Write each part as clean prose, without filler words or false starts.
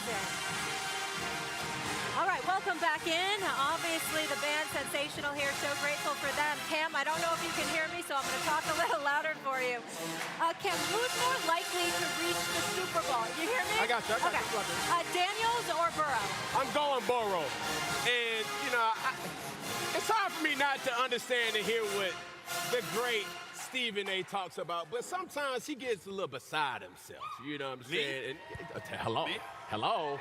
in. All right, welcome back in. Obviously, the band sensational here. So grateful for them. Cam, I don't know if you can hear me, so I'm going to talk a little louder for you. Cam, who's more likely to reach the Super Bowl? You hear me? I got you. Okay. Daniels or Burrow? I'm going Burrow. And, you know, it's hard for me not to understand and hear what the great Stephen A. talks about, but sometimes he gets a little beside himself. You know what I'm saying? And, hello.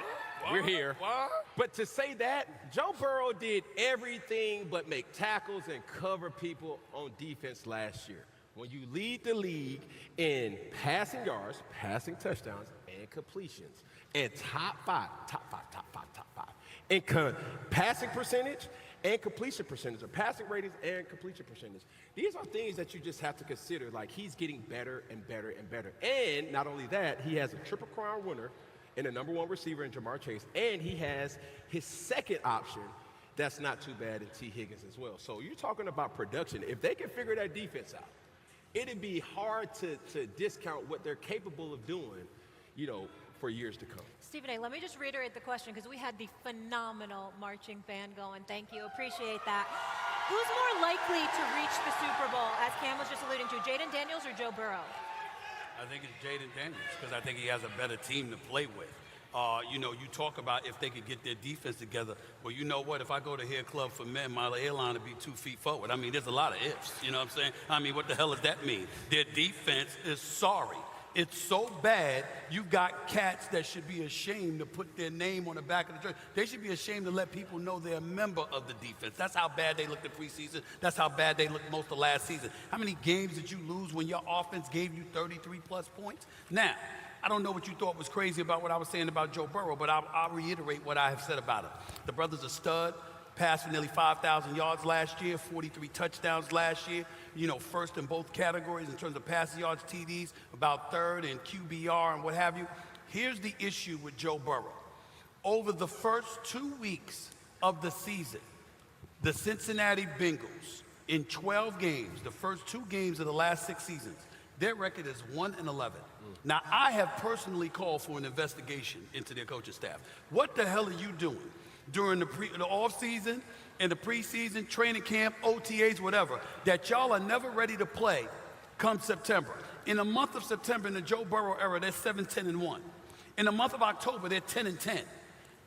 We're here. What? But to say that, Joe Burrow did everything but make tackles and cover people on defense last year. When you lead the league in passing yards, passing touchdowns, and completions, and top five, in passing percentage and completion percentage, or passing ratings and completion percentage. These are things that you just have to consider. Like, he's getting better and better and better. And not only that, he has a Triple Crown winner and the #1 receiver in Jamar Chase, and he has his second option that's not too bad in T. Higgins as well. So you're talking about production. If they can figure that defense out, it'd be hard to discount what they're capable of doing, you know, for years to come. Stephen A., let me just reiterate the question because we had the phenomenal marching band going. Thank you. Appreciate that. Who's more likely to reach the Super Bowl, as Cam was just alluding to, Jayden Daniels or Joe Burrow? I think it's Jayden Daniels because I think he has a better team to play with. You know, you talk about if they could get their defense together. Well, you know what? If I go to Hair Club for Men, my airline would be 2 feet forward. I mean, there's a lot of ifs. You know what I'm saying? I mean, what the hell does that mean? Their defense is sorry. It's so bad, you've got cats that should be ashamed to put their name on the back of the jersey. They should be ashamed to let people know they're a member of the defense. That's how bad they looked in preseason. That's how bad they looked most of last season. How many games did you lose when your offense gave you 33-plus points? Now, I don't know what you thought was crazy about what I was saying about Joe Burrow, but I'll reiterate what I have said about him. The brother's a stud. Passed for nearly 5,000 yards last year, 43 touchdowns last year, you know, first in both categories in terms of passing yards, TDs, about third in QBR and what have you. Here's the issue with Joe Burrow. Over the first 2 weeks of the season, the Cincinnati Bengals, in 12 games, the first 2 games of the last 6 seasons, their record is 1-11. Now, I have personally called for an investigation into their coaching staff. What the hell are you doing during the off-season and the preseason, training camp, OTAs, whatever, that y'all are never ready to play come September? In the month of September, in the Joe Burrow era, they're 7-10-1. In the month of October, they're 10-10.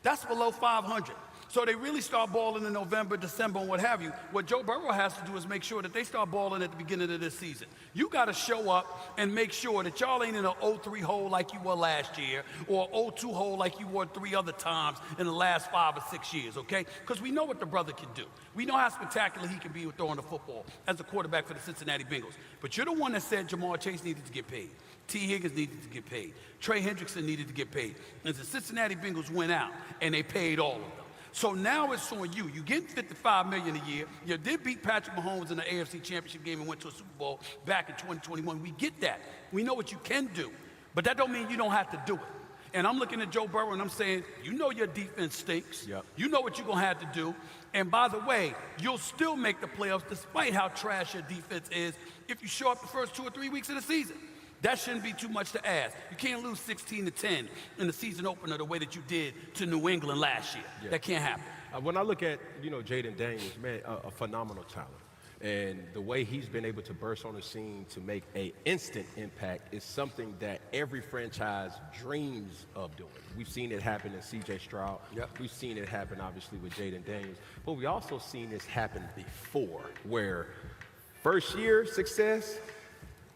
That's below 500. So they really start balling in November, December, and what have you. What Joe Burrow has to do is make sure that they start balling at the beginning of this season. You got to show up and make sure that y'all ain't in an 0-3 hole like you were last year, or 0-2 hole like you were 3 other times in the last 5 or 6 years, okay? Because we know what the brother can do. We know how spectacular he can be with throwing the football as a quarterback for the Cincinnati Bengals. But you're the one that said Jamar Chase needed to get paid. T. Higgins needed to get paid. Trey Hendrickson needed to get paid. And the Cincinnati Bengals went out, and they paid all of them. So now it's on you. You get $55 million a year. You did beat Patrick Mahomes in the AFC Championship game and went to a Super Bowl back in 2021. We get that. We know what you can do. But that don't mean you don't have to do it. And I'm looking at Joe Burrow and I'm saying, you know your defense stinks. Yep. You know what you're going to have to do. And by the way, you'll still make the playoffs despite how trash your defense is if you show up the first 2 or 3 weeks of the season. That shouldn't be too much to ask. You can't lose 16-10 in the season opener the way that you did to New England last year. Yeah. That can't happen. When I look at, you know, Jayden Daniels, man, a phenomenal talent. And the way he's been able to burst on the scene to make an instant impact is something that every franchise dreams of doing. We've seen it happen in C.J. Stroud. Yep. We've seen it happen, obviously, with Jayden Daniels. But we also seen this happen before, where first year success,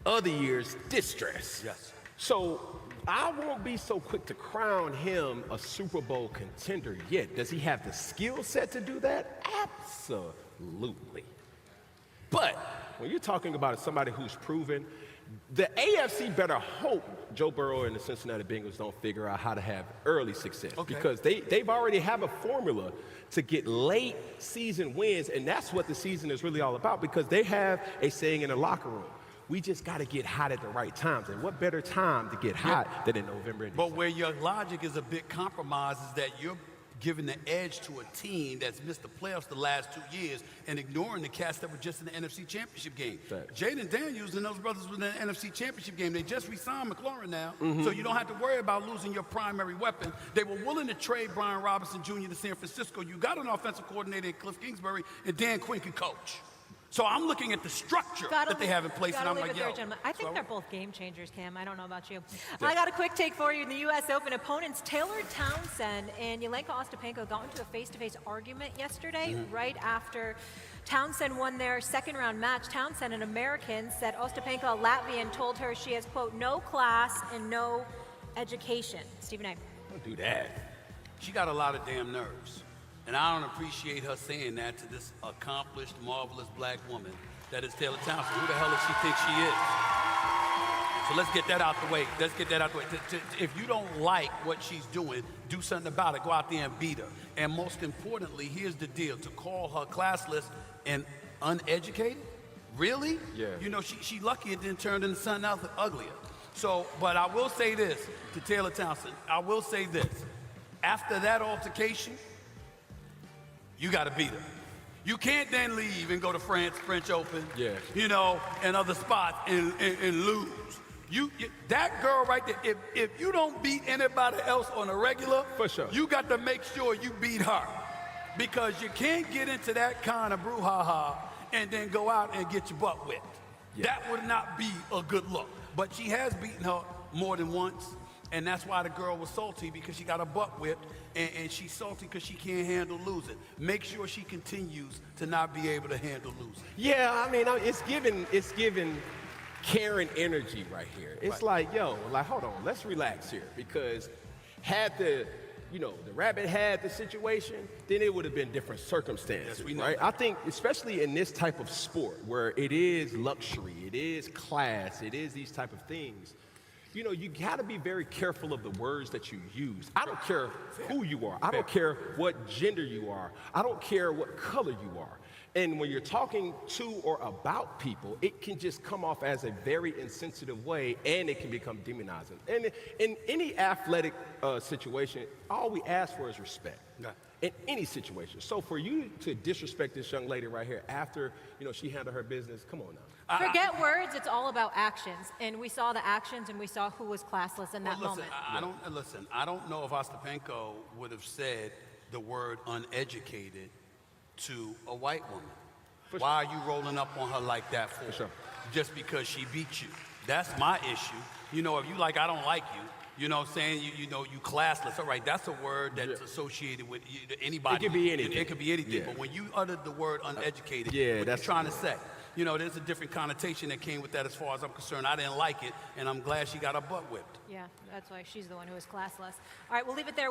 other years distress. Yes. So I won't be so quick to crown him a Super Bowl contender yet. Does he have the skill set to do that? Absolutely. But when you're talking about somebody who's proven, the AFC better hope Joe Burrow and the Cincinnati Bengals don't figure out how to have early success. Okay. Because they've already have a formula to get late season wins, and that's what the season is really all about, because they have a saying in the locker room: we just got to get hot at the right times. And what better time to get hot than in November and December? But where your logic is a bit compromised is that you're giving the edge to a team that's missed the playoffs the last 2 years and ignoring the cats that were just in the NFC Championship game. Facts. Jayden Daniels and those brothers were in the NFC Championship game. They just re-signed McLaurin now, so you don't have to worry about losing your primary weapon. They were willing to trade Brian Robinson Jr. to San Francisco. You got an offensive coordinator in Cliff Kingsbury, and Dan Quinn can coach. So I'm looking at the structure that they have in place, and I'm like, yo. I think they're both game changers, Cam. I don't know about you. I got a quick take for you in the U.S. Open. Opponents Taylor Townsend and Yelenka Ostapenko got into a face-to-face argument yesterday, right after Townsend won their second-round match. Townsend, an American, said Ostapenko, a Latvian, told her she has, quote, no class and no education. Stephen A. Don't do that. She got a lot of damn nerves. And I don't appreciate her saying that to this accomplished, marvelous black woman that is Taylor Townsend. Who the hell does she think she is? So let's get that out the way. Let's get that out the way. If you don't like what she's doing, do something about it. Go out there and beat her. And most importantly, here's the deal. To call her classless and uneducated? Really? Yeah. You know, she lucky it didn't turn into something else uglier. So, but I will say this to Taylor Townsend. I will say this. After that altercation, you got to beat her. You can't then leave and go to French Open, you know, and other spots and lose. That girl right there, if you don't beat anybody else on a regular, for sure, you got to make sure you beat her. Because you can't get into that kind of brouhaha and then go out and get your butt whipped. Yeah. That would not be a good look. But she has beaten her more than once. And that's why the girl was salty, because she got her butt whipped, and she's salty because she can't handle losing. Make sure she continues to not be able to handle losing. Yeah, I mean, it's given Karen energy right here. It's like, yo, like, hold on, let's relax here, because had the rabbit had the situation, then it would have been different circumstances, yes, we know right? that. I think, especially in this type of sport where it is luxury, it is class, it is these type of things, you know, you got to be very careful of the words that you use. I don't care who you are. I don't care what gender you are. I don't care what color you are. And when you're talking to or about people, it can just come off as a very insensitive way, and it can become demonizing. And in any athletic situation, all we ask for is respect. Yeah. In any situation. So for you to disrespect this young lady right here after, you know, she handled her business, come on now. Forget words, it's all about actions. And we saw the actions, and we saw who was classless in that moment. I don't know if Ostapenko would have said the word uneducated to a white woman. Why are you rolling up on her like that for? Sure. Just because she beat you. That's my issue. You know, if you like, I don't like you. You know what I'm saying? You know, you classless. All right, that's a word that's associated with anybody. It could be anything. It could be anything. Yeah. But when you uttered the word uneducated, what that's you're trying to say. You know, there's a different connotation that came with that as far as I'm concerned. I didn't like it, and I'm glad she got her butt whipped. Yeah, that's why she's the one who was classless. All right, we'll leave it there.